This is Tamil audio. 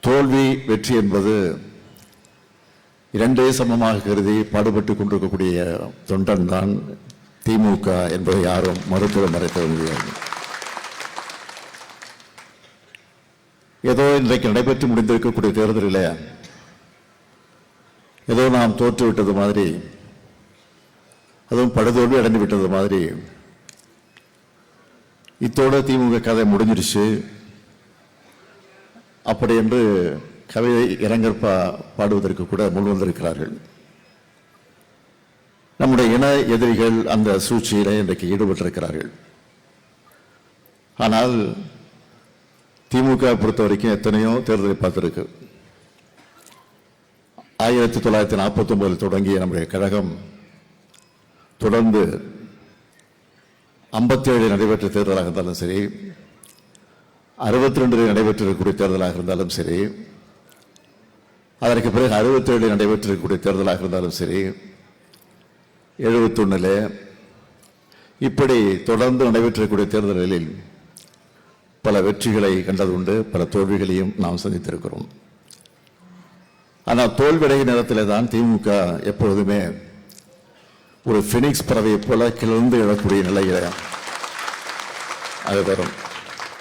தோல்வி வெற்றி என்பது இரண்டே சமமாக கருதி பாடுபட்டுக் கொண்டிருக்கக்கூடிய தொண்டன் தான் திமுக என்பதை யாரும் மறுத்து மறைக்க முடியாது. ஏதோ இன்றைக்கு நடைபெற்று முடிந்திருக்கக்கூடிய தேர்தலில் ஏதோ நாம் தோற்றுவிட்டது மாதிரி, அதுவும் படுதோல்வி அடைந்து விட்டது மாதிரி, இத்தோட திமுக கதை முடிஞ்சிருச்சு அப்படி என்று கவிதை இரங்கற் பாடுவதற்கு கூட முன் வந்திருக்கிறார்கள். நம்முடைய இன எதிரிகள் அந்த சூழ்ச்சியிலே இன்றைக்கு ஈடுபட்டிருக்கிறார்கள். ஆனால் திமுக பொறுத்த வரைக்கும் எத்தனையோ தேர்தலை பார்த்திருக்கு. 1949 தொடங்கிய நம்முடைய கழகம் தொடர்ந்து 57 நடைபெற்ற தேர்தலாக இருந்தாலும் சரி, 62 நடைபெற்றிருக்கக்கூடிய தேர்தலாக இருந்தாலும் சரி, அதற்கு பிறகு 67 நடைபெற்றிருக்கக்கூடிய தேர்தலாக இருந்தாலும் சரி, 71 இப்படி தொடர்ந்து நடைபெற்றிருக்கக்கூடிய தேர்தல்களில் பல வெற்றிகளை கண்டதுண்டு, பல தோல்விகளையும் நாம் சந்தித்திருக்கிறோம். ஆனால் தோல்வியடைய நேரத்தில் தான் திமுக எப்பொழுதுமே ஒரு பினிக்ஸ் பறவையை போல கிளர்ந்து எழக்கூடிய நிலையில அது வரும்.